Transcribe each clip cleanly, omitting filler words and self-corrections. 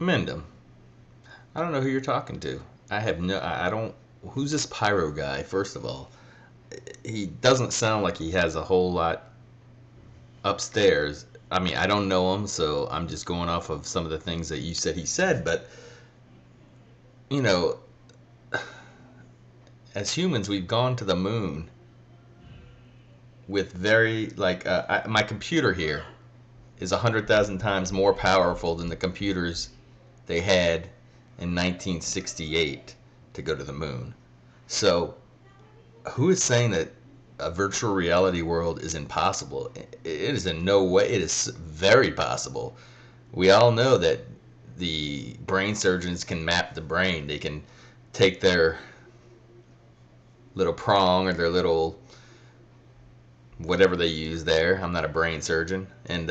Mendham. I don't know who you're talking to. I don't. Who's this pyro guy? First of all, he doesn't sound like he has a whole lot upstairs. I mean, I don't know him, so I'm just going off of some of the things that you said he said. But you know, as humans, we've gone to the moon with very my computer here is 100,000 times more powerful than the computers they had in 1968 to go to the moon. So, who is saying that a virtual reality world is impossible? It is in no way. It is very possible. We all know that the brain surgeons can map the brain. They can take their little prong or their little whatever they use there. I'm not a brain surgeon. And,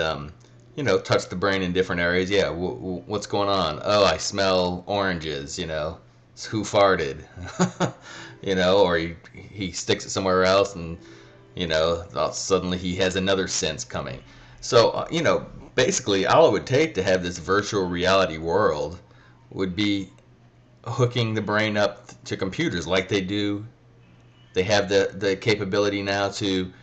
touch the brain in different areas. Yeah, what's going on? Oh, I smell oranges, Who farted? Or he sticks it somewhere else and, suddenly he has another sense coming. So, basically all it would take to have this virtual reality world would be hooking the brain up to computers like they do. They have the capability now to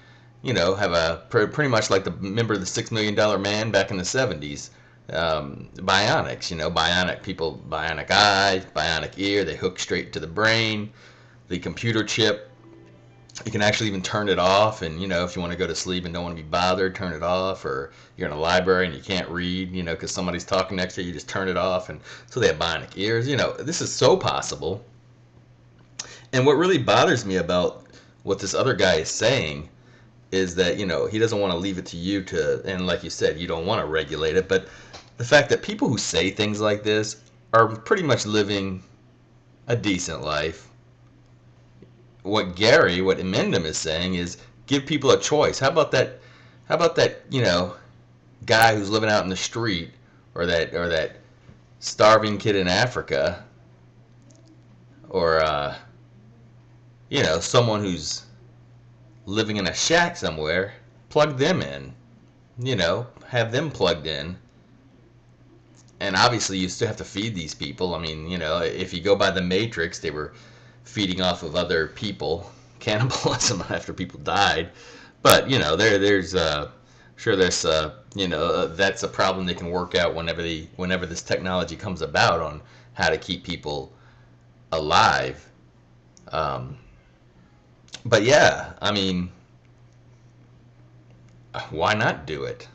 have a pretty much like remember the $6 million man back in the 70s. Bionics, bionic people, bionic eye, bionic ear, they hook straight to the brain. The computer chip, you can actually even turn it off, and if you want to go to sleep and don't want to be bothered, turn it off. Or you're in a library and you can't read, because somebody's talking next to you, you just turn it off. And so they have bionic ears. This is so possible. And what really bothers me about what this other guy is saying is that he doesn't want to leave it to you to, and like you said, you don't want to regulate it, but the fact that people who say things like this are pretty much living a decent life. What Mendham is saying is give people a choice. How about that guy who's living out in the street, or that starving kid in Africa, or someone who's living in a shack somewhere, plug them in, have them plugged in. And obviously you still have to feed these people. I mean, if you go by the Matrix, they were feeding off of other people, cannibalism after people died. But, there's sure there's that's a problem they can work out whenever this technology comes about on how to keep people alive. But yeah, I mean, why not do it?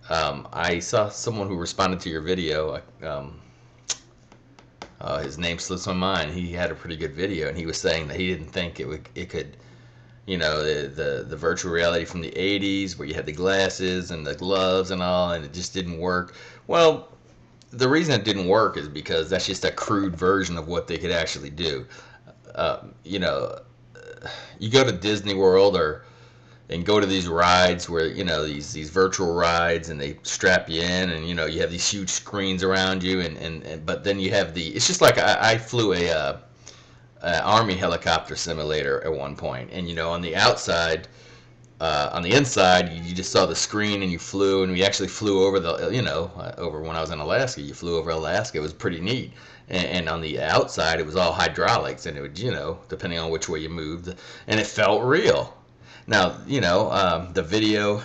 I saw someone who responded to your video. His name slips my mind. He had a pretty good video, and he was saying that he didn't think it could, the virtual reality from the 80s where you had the glasses and the gloves and all, and it just didn't work. Well, the reason it didn't work is because that's just a crude version of what they could actually do. You go to Disney World and go to these rides where these virtual rides, and they strap you in, and you have these huge screens around you, and but then you have it's just like I flew a Army helicopter simulator at one point, and on the outside. On the inside, you just saw the screen and you flew, and we actually flew over over when I was in Alaska. You flew over Alaska. It was pretty neat. And on the outside, it was all hydraulics, and it would, depending on which way you moved, and it felt real. Now, the video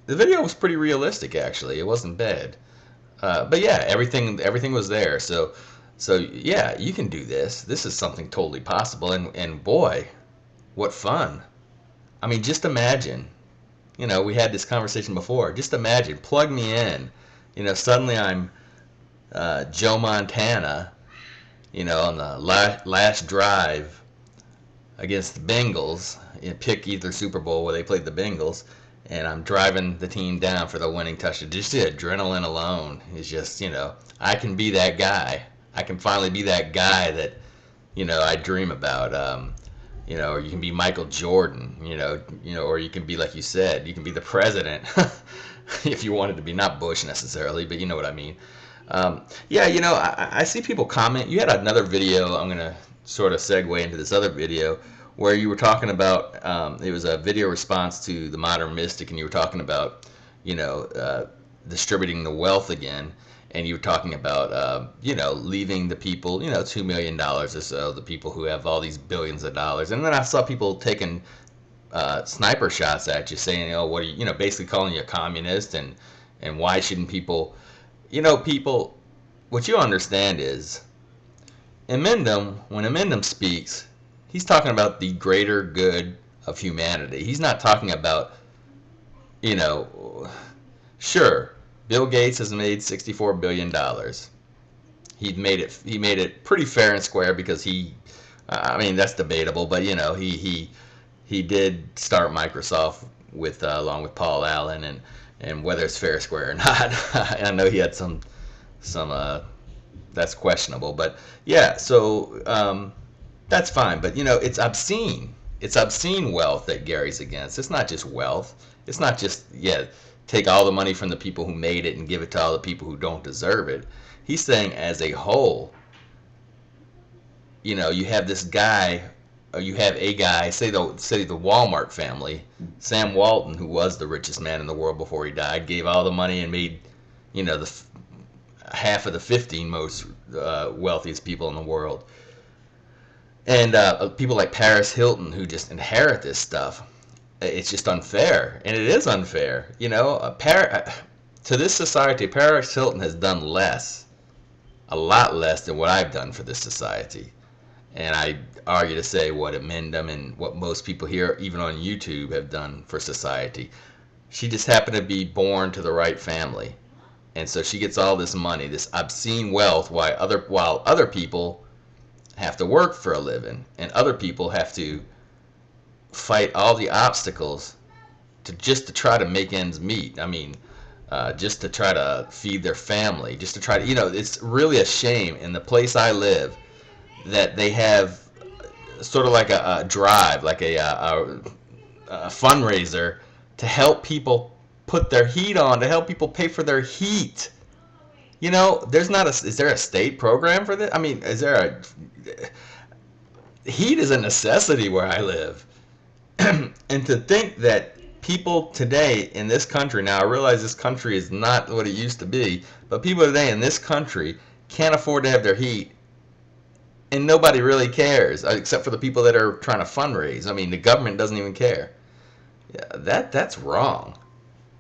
was pretty realistic, actually. It wasn't bad. But yeah, everything was there. So yeah, you can do this. This is something totally possible, and boy, what fun. I mean, just imagine, we had this conversation before. Just imagine, plug me in. Suddenly I'm Joe Montana, on the last drive against the Bengals. Pick either Super Bowl where they played the Bengals, and I'm driving the team down for the winning touchdown. Just the adrenaline alone is just, I can be that guy. I can finally be that guy that I dream about. Or you can be Michael Jordan. Or you can be, like you said, you can be the president, if you wanted to be, not Bush necessarily, but you know what I mean. Yeah, I see people comment. You had another video. I'm gonna sort of segue into this other video where you were talking about. It was a video response to the Modern Mystic, and you were talking about, distributing the wealth again, and you were talking about, leaving the people, $2 million or so, the people who have all these billions of dollars, and then I saw people taking sniper shots at you, saying, "Oh, what are you?" Basically calling you a communist, and why shouldn't people? People, what you understand is, when Emendem speaks, he's talking about the greater good of humanity. He's not talking about, you know, sure, Bill Gates has made $64 billion. He made it pretty fair and square because I mean, that's debatable, but he did start Microsoft along with Paul Allen, and whether it's fair, square or not, I know he had some that's questionable, but yeah, so that's fine. But it's obscene. It's obscene wealth that Gary's against. It's not just wealth. It's not just take all the money from the people who made it and give it to all the people who don't deserve it. He's saying as a whole, you have this guy, or you have a guy, say the Walmart family, Sam Walton, who was the richest man in the world before he died, gave all the money and made, the half of the 15 most wealthiest people in the world. And people like Paris Hilton, who just inherit this stuff. It's just unfair, and it is unfair. To this society, Paris Hilton has done a lot less than what I've done for this society. And I argue to say what Emendem and what most people here, even on YouTube, have done for society. She just happened to be born to the right family, and so she gets all this money, this obscene wealth, while other people have to work for a living, and other people have to fight all the obstacles just to try to make ends meet. I mean, just to try to feed their family, just to try to, it's really a shame in the place I live that they have sort of like a drive, like a fundraiser to help people put their heat on, to help people pay for their heat. Is there a state program for this? I mean, heat is a necessity where I live. And to think that people today in this country, now I realize this country is not what it used to be, but people today in this country can't afford to have their heat, and nobody really cares except for the people that are trying to fundraise. I mean, the government doesn't even care. Yeah, that's wrong.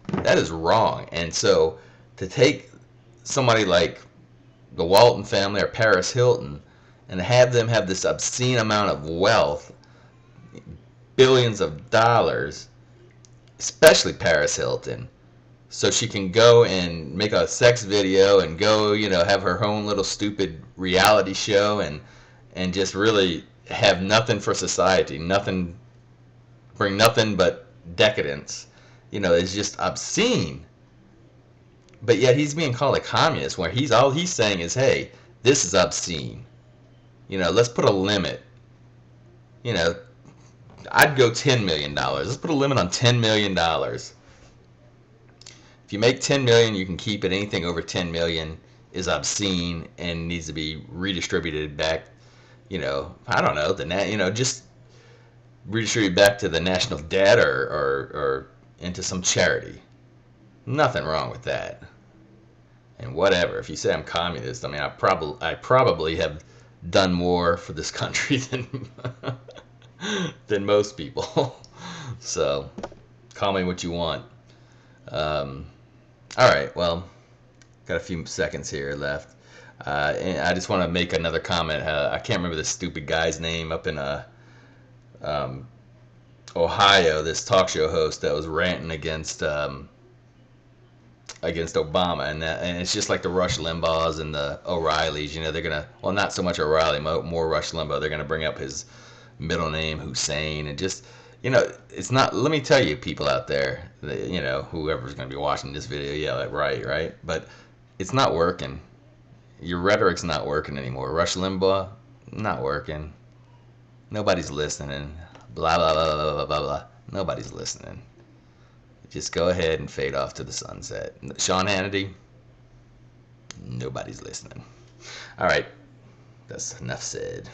That is wrong. And so to take somebody like the Walton family or Paris Hilton and have them have this obscene amount of wealth, billions of dollars, especially Paris Hilton, so she can go and make a sex video and go, have her own little stupid reality show and just really have nothing for society, bring nothing but decadence. It's just obscene. But yet he's being called a communist, where all he's saying is, hey, this is obscene. Let's put a limit. I'd go $10 million. Let's put a limit on $10 million. If you make $10 million, you can keep it. Anything over $10 million is obscene and needs to be redistributed back. I don't know, just redistribute back to the national debt or into some charity. Nothing wrong with that. And whatever. If you say I'm communist, I mean, I probably have done more for this country than most people. So, call me what you want. All right, well, got a few seconds here left. And I just want to make another comment. I can't remember the stupid guy's name up in Ohio, this talk show host that was ranting against Obama, and it's just like the Rush Limbaughs and the O'Reillys. They're gonna, well, not so much O'Reilly, more Rush Limbaugh. They're gonna bring up his middle name, Hussein, and just, it's not. Let me tell you, people out there, whoever's gonna be watching this video, yeah, right, but it's not working. Your rhetoric's not working anymore. Rush Limbaugh, Not working. Nobody's listening. Blah, blah, blah, blah, blah, blah, blah. Nobody's listening. Just go ahead and fade off to the sunset. Sean Hannity, nobody's listening. All right. That's enough said.